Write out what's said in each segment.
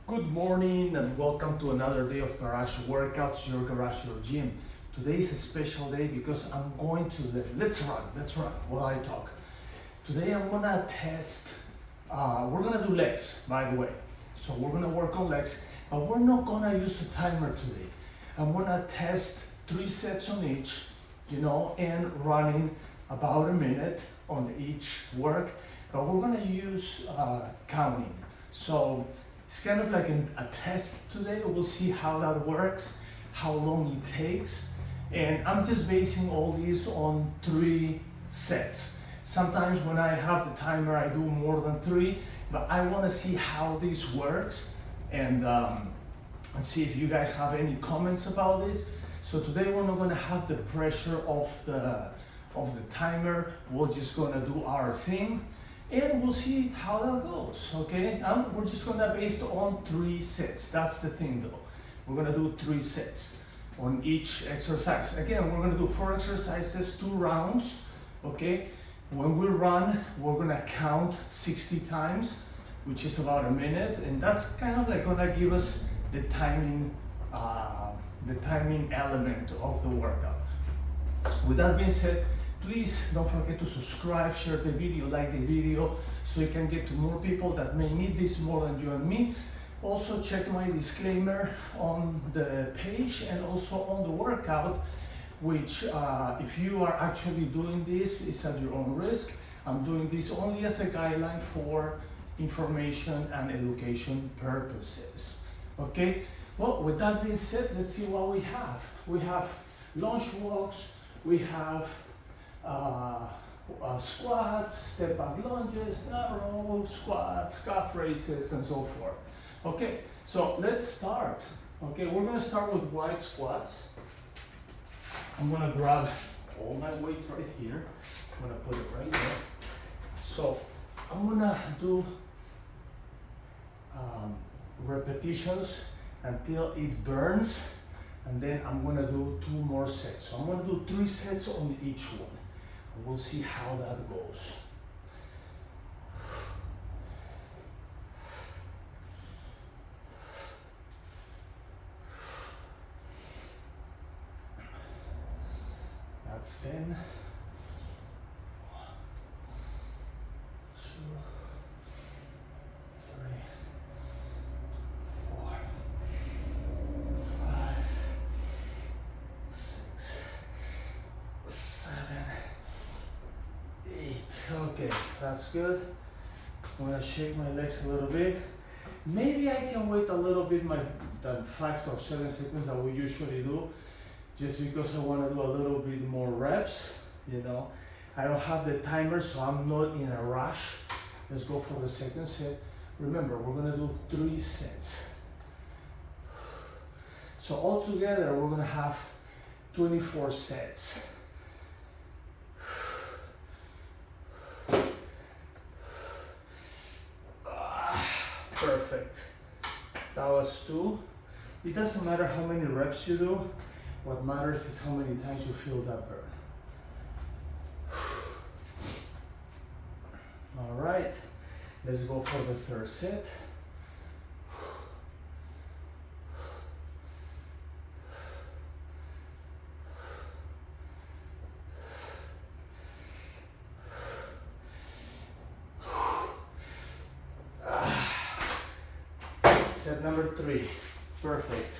Good morning and welcome to another day of Garage Workouts, your garage, your gym. Today is a special day because I'm going to, let's run while I talk. Today I'm gonna test, we're gonna do legs, by the way. So we're gonna work on legs, but we're not gonna use a timer today. I'm gonna test 3 sets on each, and running about a minute on each work, but we're gonna use counting. So it's kind of like a test today. We'll see how that works, how long it takes. And I'm just basing all these on 3 sets. Sometimes when I have the timer, I do more than 3, but I wanna see how this works and see if you guys have any comments about this. So today we're not gonna have the pressure of the timer. We're just gonna do our thing. And we'll see how that goes, okay? We're just gonna base it on 3 sets. That's the thing though. We're gonna do 3 sets on each exercise. Again, we're gonna do 4 exercises, 2 rounds, okay? When we run, we're gonna count 60 times, which is about a minute, and that's kind of like gonna give us the timing element of the workout. With that being said, please don't forget to subscribe, share the video, like the video, so you can get to more people that may need this more than you and me. Also check my disclaimer on the page and also on the workout, which if you are actually doing this, is at your own risk. I'm doing this only as a guideline for information and education purposes. Okay, well, with that being said, let's see what we have. We have lunge walks, we have squats, step back lunges, narrow squats, calf raises, and so forth. Okay, so let's start. Okay, we're gonna start with wide squats. I'm gonna grab all my weight right here. I'm gonna put it right there. So I'm gonna do repetitions until it burns, and then I'm gonna do 2 more sets. So I'm gonna do 3 sets on each one. We'll see how that goes. That's 10. 1, 2, 3, 4, 5, 6, 7, 8. Okay, that's good. I'm gonna shake my legs a little bit. Maybe I can wait a little bit than 5 or 7 seconds that we usually do, just because I want to do a little bit more reps. I don't have the timer, so I'm not in a rush. Let's go for the second set. Remember, we're gonna do 3 sets. So altogether, we're gonna have 24 sets. Perfect. That was 2. It doesn't matter how many reps you do. What matters is how many times you feel that burn. All right, let's go for the 3rd set. Set number 3, perfect.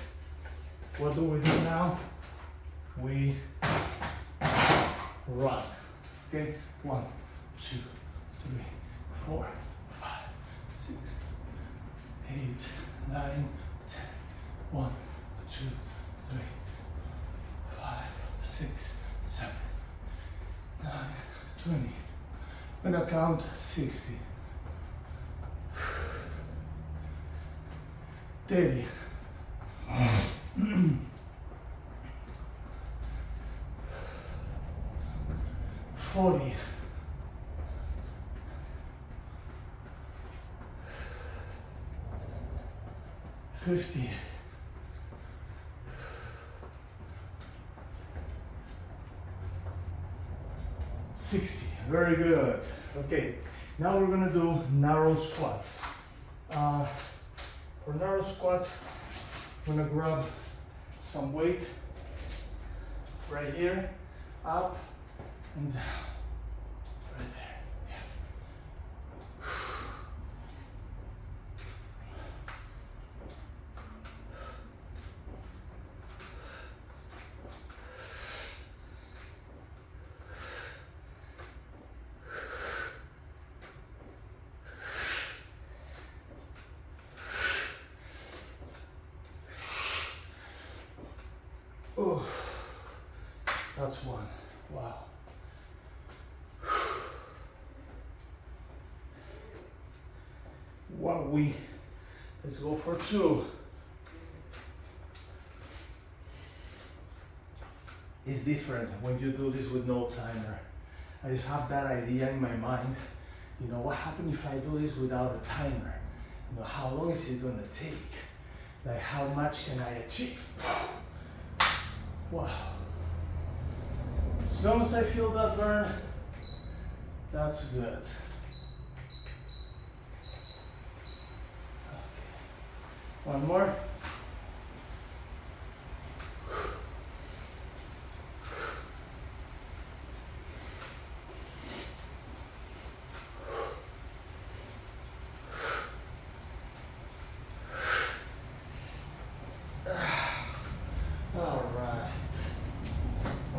What do we do now? We run. Okay, 1, 2, 3, 4, 5, 6, 8, 9, 10. 1, 2, 3, 5, 6, 7, 9, 20. I'm gonna count 60. 30. 40. 50. 60. Very good. Okay, now we're gonna do narrow squats. For narrow squats, I'm gonna grab some weight right here, up and down, right there. Oh, that's one. Wow. Let's go for two. It's different when you do this with no timer. I just have that idea in my mind. You know, what happens if I do this without a timer? You know, how long is it gonna take? Like, how much can I achieve? Wow. As long as I feel that burn, that's good. Okay. One more.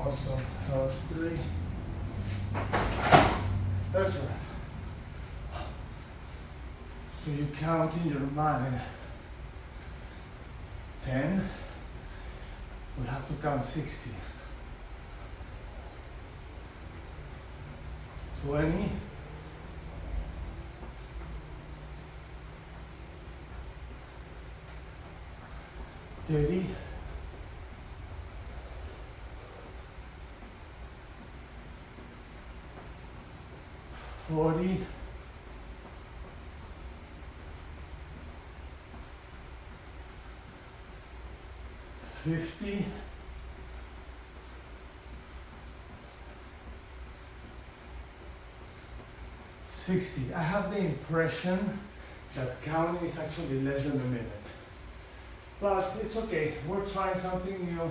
Awesome. That was three. That's right. So you count in your mind 10. We'll have to count 60. 20. 30. 40. 50. 60. I have the impression that counting is actually less than a minute. But it's okay, we're trying something new.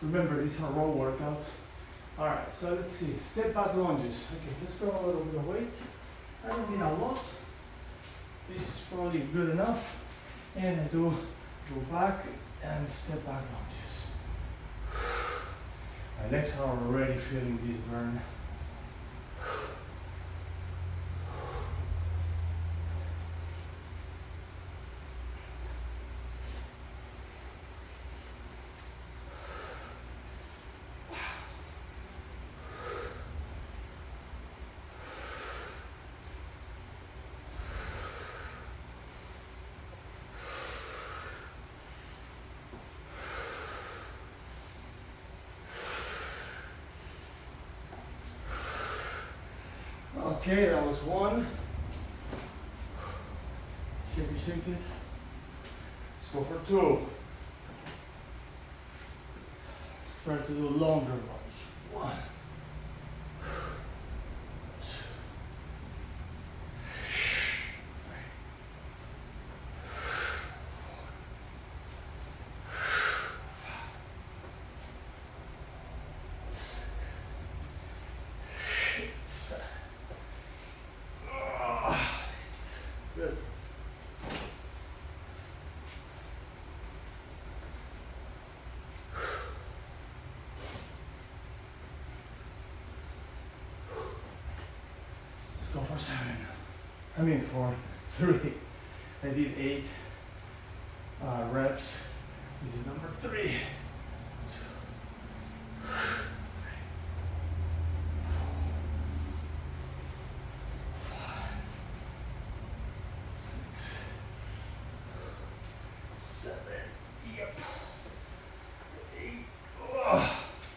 Remember, these are raw workouts. All right, so let's see, step back lunges. Okay, let's go a little bit of weight. I don't need a lot. This is probably good enough. And I do go back and step back lunges. My legs are already feeling this burn. Okay, that was one. Shake it, shake it. Let's go for two. Start to do longer lunge. One. Good. Let's go for 7. I mean for 3. I did 8 reps. This is number 3. 8.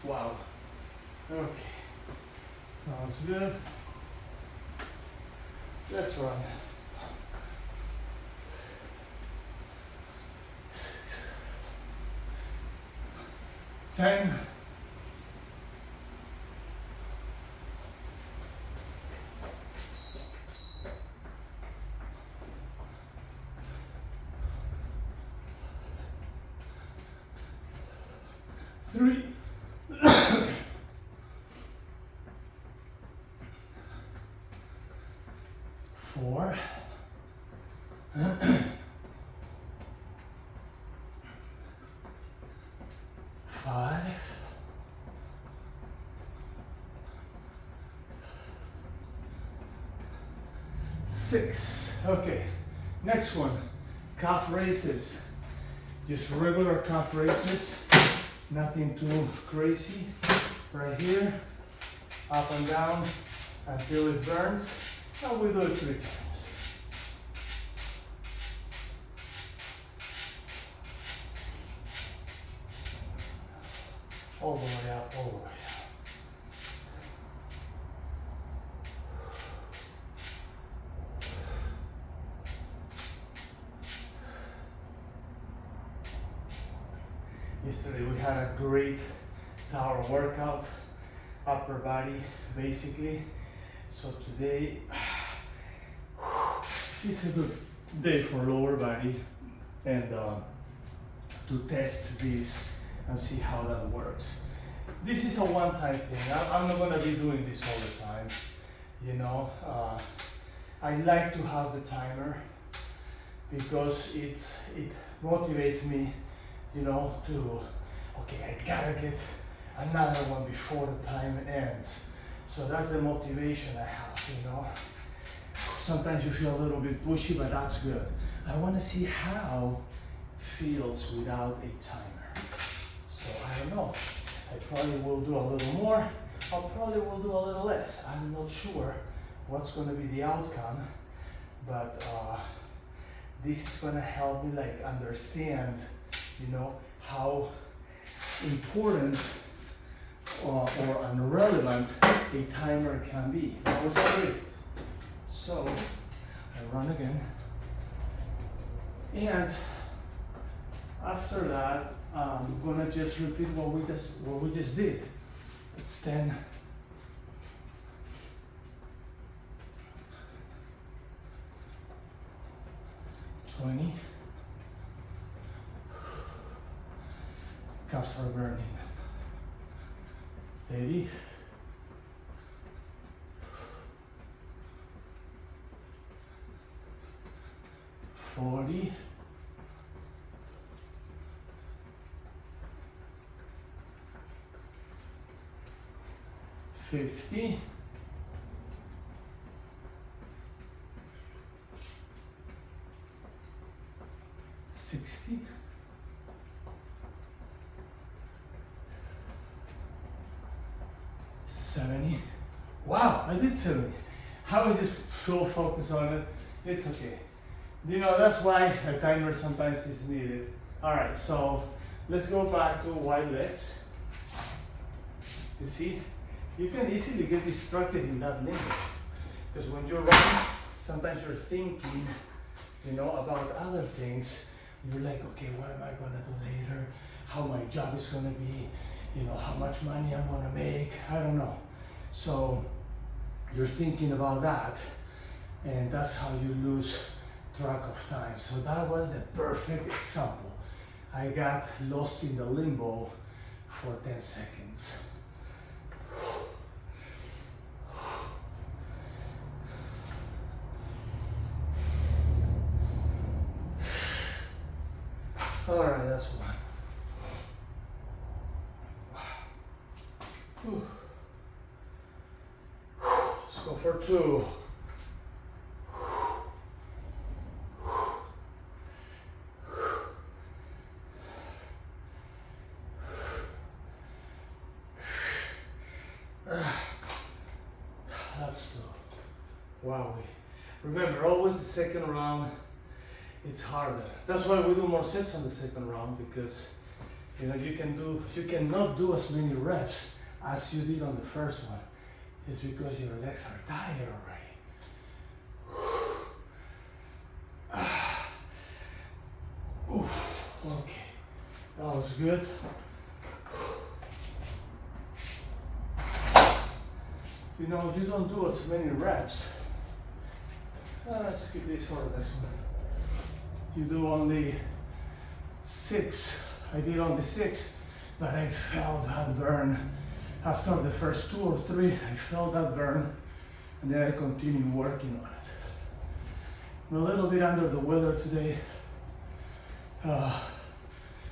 Wow. Okay. That was good. Let's run. 10. 3, 4, 5, 6. Okay, next one, calf raises. Just regular calf raises, nothing too crazy. Right here, up and down until it burns, and we do it 3 times. All the way up, all the way up. Yesterday we had a great tower workout, upper body basically. So today is a good day for lower body and to test this and see how that works. This is a one-time thing. I'm not gonna be doing this all the time. You know, I like to have the timer because it motivates me, you know, to, okay, I gotta get another one before the time ends. So that's the motivation I have, you know. Sometimes you feel a little bit pushy, but that's good. I wanna see how it feels without a timer. So I don't know, I probably will do a little more, I probably will do a little less. I'm not sure what's gonna be the outcome, but this is gonna help me like understand, you know, how important or irrelevant a timer can be. That was great. So I run again, and after that I'm gonna just repeat what we just did. It's 10, 20. Calves are burning. 30. 40. 50. 60. 70. Wow, I did 70. I was just so focused on it. It's okay. You know, that's why a timer sometimes is needed. All right, so let's go back to wide legs. You see, you can easily get distracted in that limbo. Because when you're running, sometimes you're thinking, you know, about other things. You're like, okay, what am I gonna do later? How my job is gonna be? You know, how much money I'm gonna make? I don't know. So you're thinking about that, and that's how you lose track of time. So that was the perfect example. I got lost in the limbo for 10 seconds. All right, that's one. Let's go for 2. That's 2. Wow. Remember, always the second round, it's harder. That's why we do more sets on the second round, because you know you cannot do as many reps as you did on the first one. It's because your legs are tired already. Oof. Okay, that was good. You know, you don't do as many reps. Let's skip this for the next one. You do only 6. I did only 6 but I felt that burn. After the first 2 or 3, I felt that burn, and then I continued working on it. I'm a little bit under the weather today.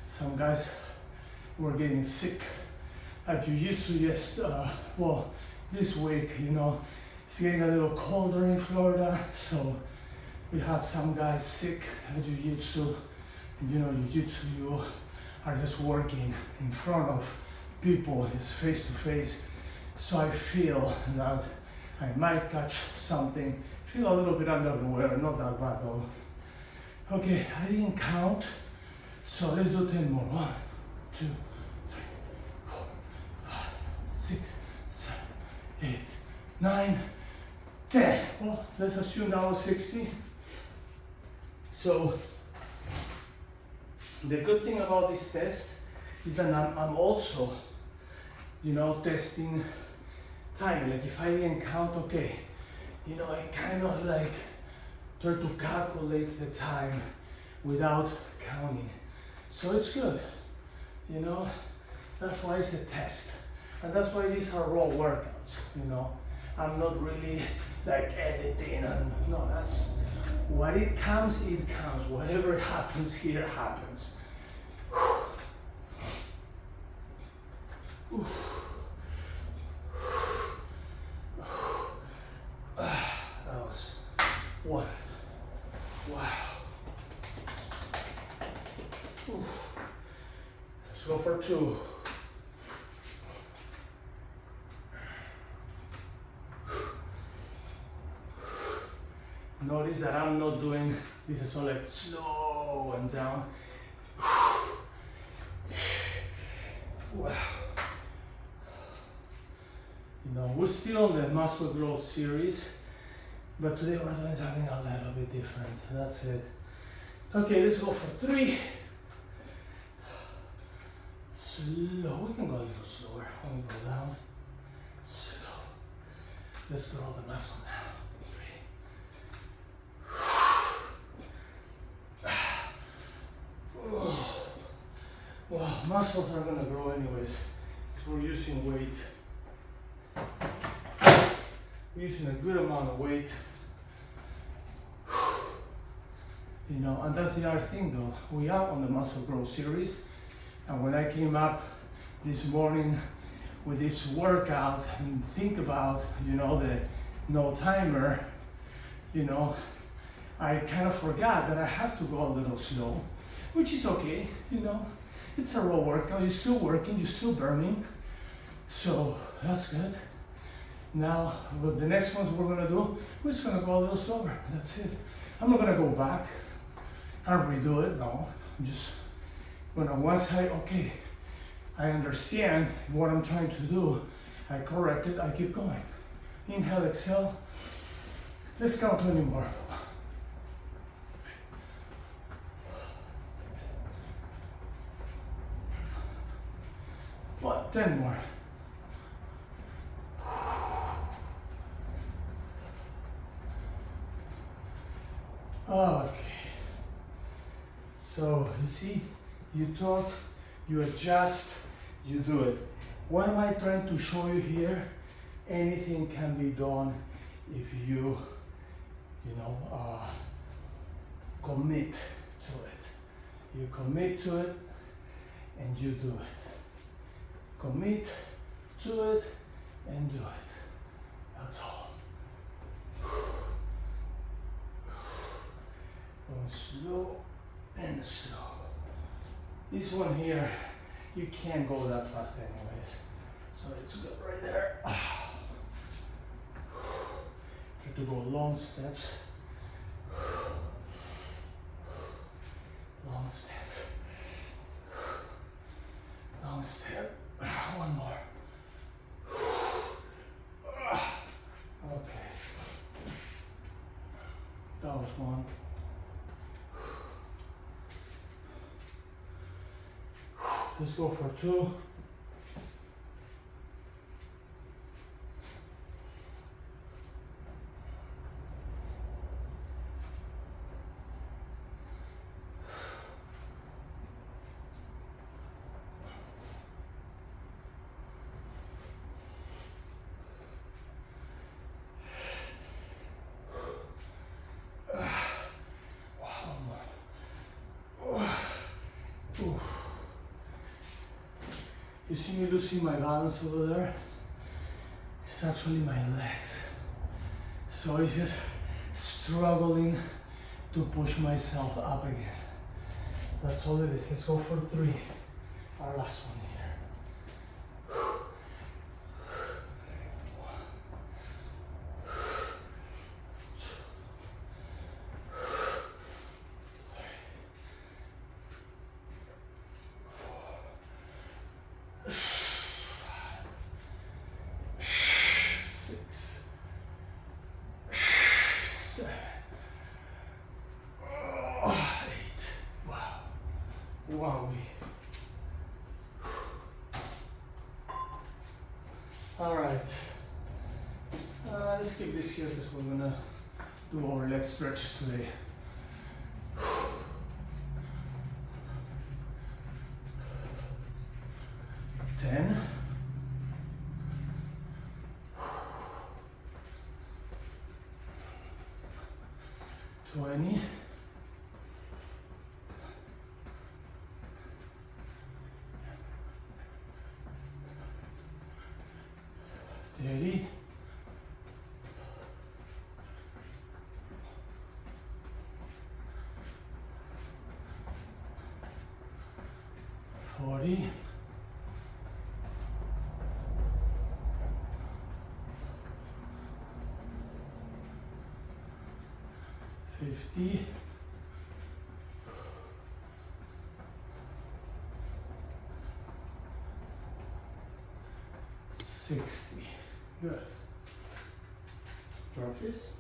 Some guys were getting sick at jiu-jitsu well, this week, you know, it's getting a little colder in Florida, so we had some guys sick at jiu-jitsu. And you know, jiu-jitsu, you are just working in front of people, it's face to face. So I feel that I might catch something. Feel a little bit under the weather, not that bad though. Okay, I didn't count, so let's do 10 more. 1, 2, 3, 4, 5, 6, 7, 8, 9, 10. Well, let's assume now 60. So the good thing about this test is that I'm also, you know, testing time. Like if I didn't count, okay, you know, I kind of like try to calculate the time without counting. So it's good, you know, that's why it's a test. And that's why these are raw workouts, you know. I'm not really like editing and no, that's what it counts, whatever happens here happens. That was 1. Wow. Let's go for 2. Notice that I'm not doing, this is all like slow and down. Wow. You know, we're still on the muscle growth series, but today we're doing something a little bit different. That's it. Okay, let's go for 3. Slow, we can go a little slower. When we go down, slow. Let's grow the muscle now. Well, muscles are gonna grow anyways, because we're using weight. We're using a good amount of weight. You know, and that's the other thing though. We are on the muscle growth series, and when I came up this morning with this workout and think about, you know, the no timer, you know, I kind of forgot that I have to go a little slow, which is okay, you know. It's a raw workout, you're still working, you're still burning, so that's good. Now, with the next ones we're gonna do, we're just gonna go a little slower, that's it. I'm not gonna go back and redo it, no. I'm just gonna, once okay, I understand what I'm trying to do, I correct it, I keep going. Inhale, exhale. Let's count 20 more. What? 10 more. Okay. So you see, you talk, you adjust, you do it. What am I trying to show you here? Anything can be done if you commit to it. You commit to it and you do it. Commit to it and do it. That's all. Going slow and slow. This one here, you can't go that fast anyways. So it's good right there. Try to go long steps. Long steps. Long step. One more. Okay. That was one. Let's go for 2. You see me losing my balance over there? It's actually my legs. So it's just struggling to push myself up again. That's all it is. Let's go for 3. Our last one here. 8. Wow. All right. Let's keep this here because we're gonna do our leg stretches today. 10. 20. 30. 40. 50. 60. Good. Drop this.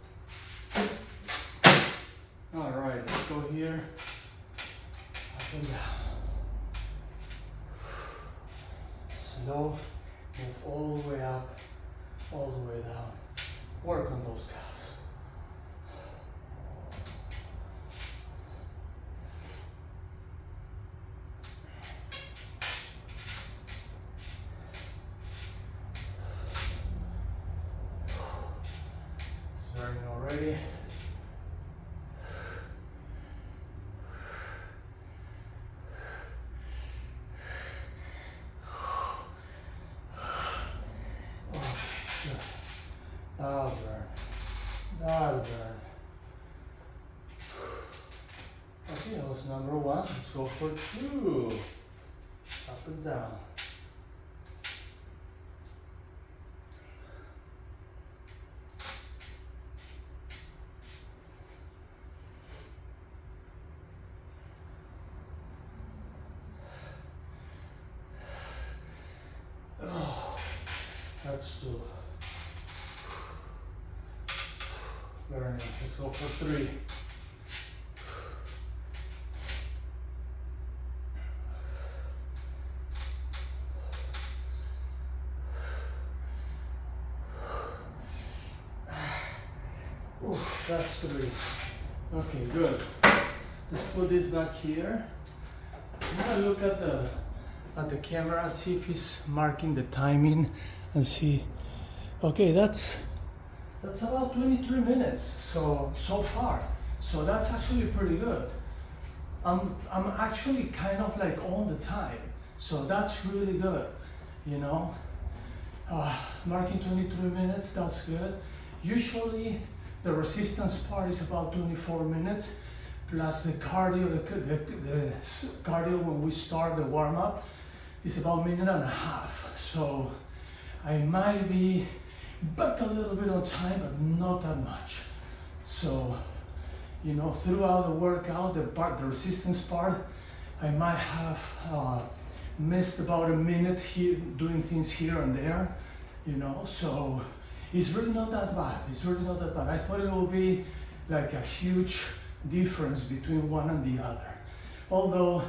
All right, let's go here. Up and down. Slow. Move all the way up, all the way down. Work on those calves. Starting already. That'll burn. That'll burn. Okay, that was number 1. Let's go for 2. Up and down. Oh, that's 2. Burning. Let's go for 3. Oof, that's 3. Okay, good. Let's put this back here. I'm gonna look at the camera, see if it's marking the timing, and see. Okay, that's about 23 minutes. So far. So that's actually pretty good. I'm actually kind of like on the time. So that's really good. You know, marking 23 minutes. That's good. Usually, the resistance part is about 24 minutes, plus the cardio, the cardio when we start the warm-up is about 1.5 minutes. So I might be back a little bit on time, but not that much. So, you know, throughout the workout, the resistance part, I might have missed about 1 minute here, doing things here and there, you know, so it's really not that bad. It's really not that bad. I thought it would be like a huge difference between one and the other. Although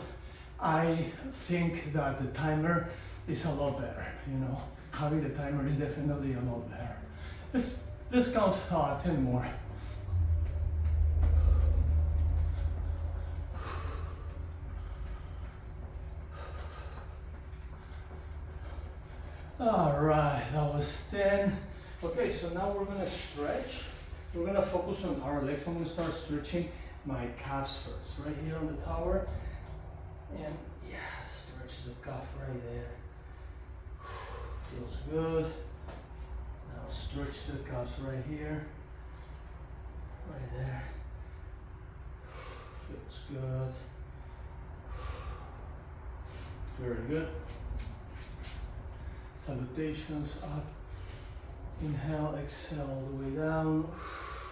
I think that the timer is a lot better, you know. Having the timer is definitely a lot better. Let's count 10 more. All right, that was 10. Okay, so now we're gonna stretch. We're gonna focus on our legs. I'm gonna start stretching my calves first, right here on the tower. And yeah, stretch the calf right there. Feels good. Now stretch the calves right here, right there. Feels good. Very good. Salutations up. Inhale, exhale all the way down.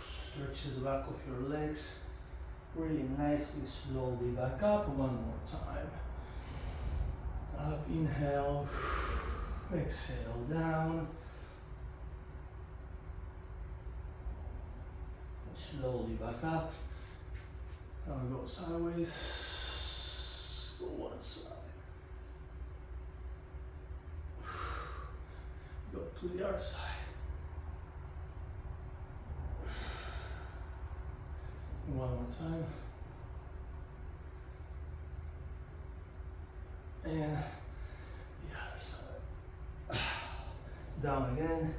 Stretch the back of your legs. Really nicely, slowly back up. One more time. Up, inhale. Exhale down. Slowly back up. Now we go sideways. Go one side. Go to the other side. One more time. And the other side. Down again.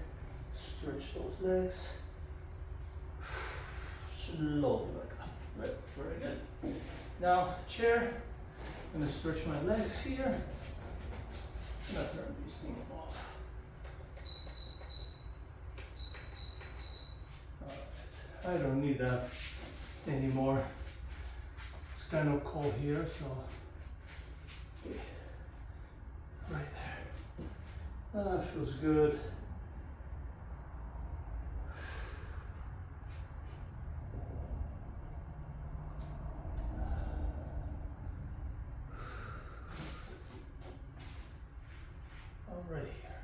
Stretch those legs. Slowly back up. Right, very good. Now, chair. I'm gonna stretch my legs here. I'm gonna turn this thing off. I don't need that anymore. It's kind of cold here, so right there. That feels good. All right here.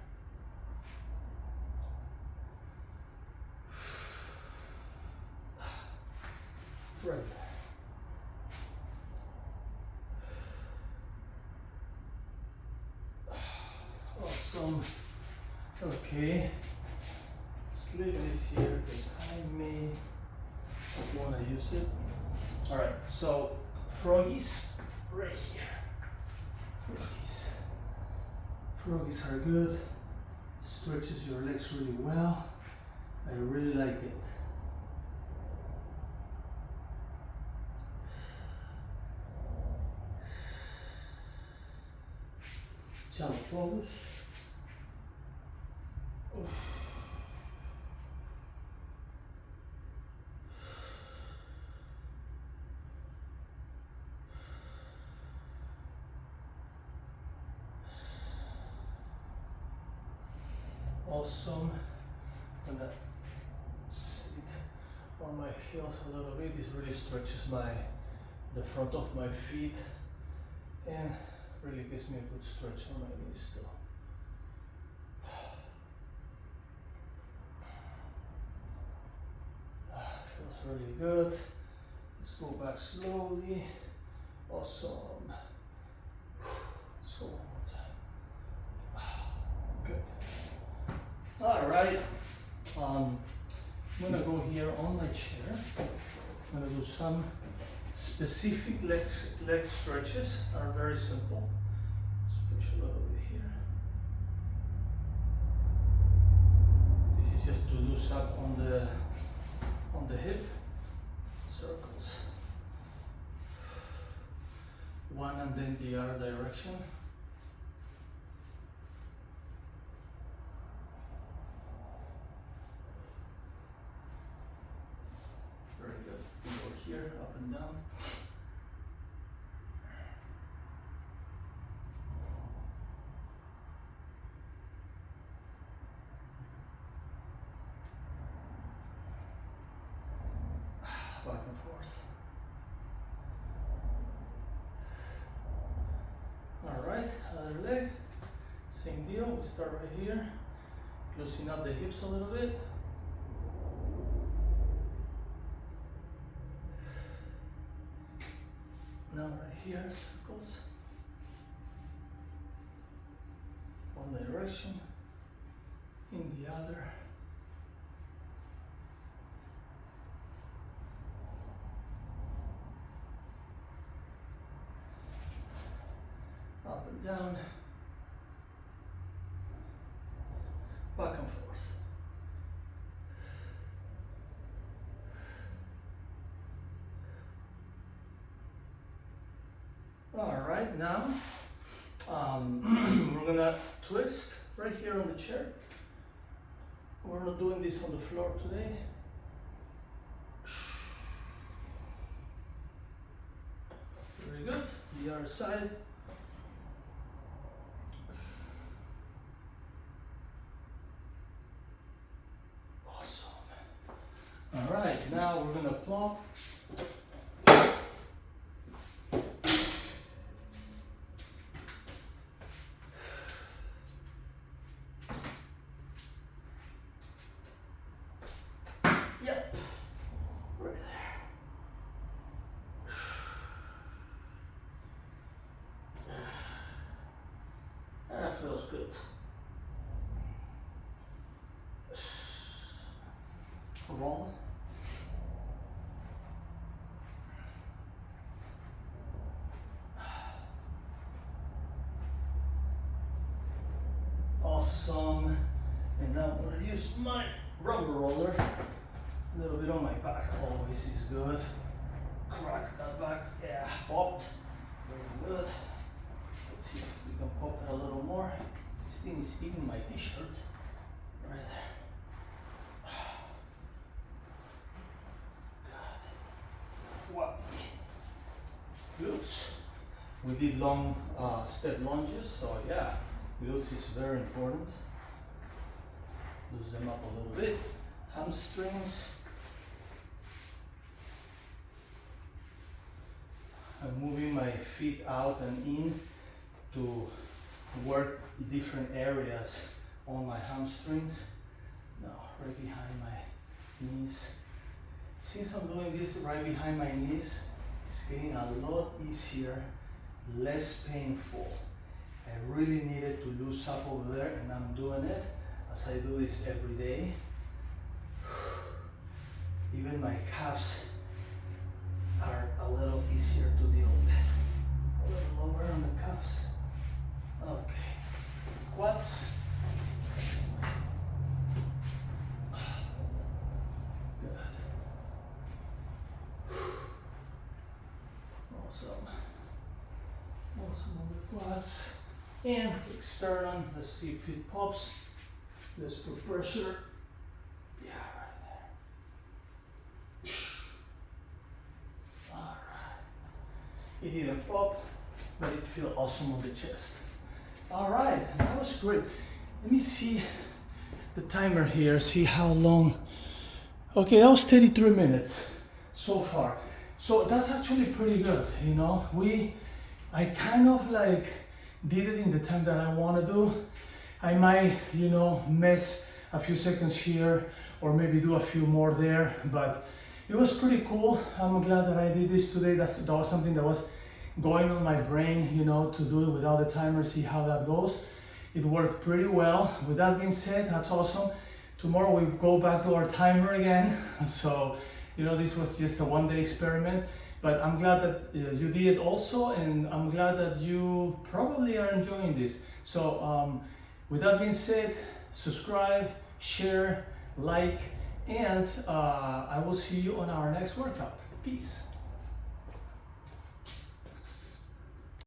Right. Awesome. Okay. Let's leave this here because I may want to use it. All right. So froggies right here. Froggies. Froggies are good. Stretches your legs really well. I really like it. Challenge pose. Awesome. I'm gonna sit on my heels a little bit. This really stretches the front of my feet and really gives me a good stretch on my knees too. Feels really good. Let's go back slowly. Awesome. Let's go one more time. Good. All right. I'm gonna go here on my chair. I'm gonna do some specific leg stretches that are very simple. Let's push a little bit here. This is just to loose up on the hip. Circles. One and then the other direction. Very good. We go here, up and down. Back and forth. All right, other leg. Same deal. We start right here. Loosen up the hips a little bit. Now right here, circles. One direction, in the other. Up and down. Back and forth. All right, now we're gonna twist right here on the chair. We're not doing this on the floor today. Very good. The other side. Awesome. All right, now we're gonna plump. Yep, right there. That feels good. Roll. Awesome. And now I'm going to use my rubber roller. A little bit on my back always is good. Crack that back. Yeah, popped. Very good. Let's see if we can pop it a little more. This thing is eating my t-shirt. Right there. Good. Wow. Glutes. We did long step lunges, so yeah, glutes is very important. Loosen them up a little bit. Hamstrings. I'm moving my feet out and in to work different areas on my hamstrings. Now, right behind my knees. Since I'm doing this right behind my knees, it's getting a lot easier, less painful. I really needed to lose up over there, and I'm doing it as I do this every day. Even my calves are a little easier to deal with. A little lower on the calves. Okay. Quads. Good. Awesome. Awesome on the quads. And externum. Let's see if it pops. Let's put pressure. Yeah, right there. Alright. It didn't pop, but it feels awesome on the chest. Alright, that was great. Let me see the timer here, see how long. Okay, that was 33 minutes so far. So that's actually pretty good, you know. I kind of like did it in the time that I want to do. I might, you know, miss a few seconds here or maybe do a few more there, but it was pretty cool. I'm glad that I did this today. That was something that was going on my brain, you know, to do it without the timer, see how that goes. It worked pretty well. With that being said, that's awesome. Tomorrow we go back to our timer again. So, you know, this was just a one-day experiment, but I'm glad that you did it also, and I'm glad that you probably are enjoying this. So, with that being said, subscribe, share, like, and I will see you on our next workout. Peace.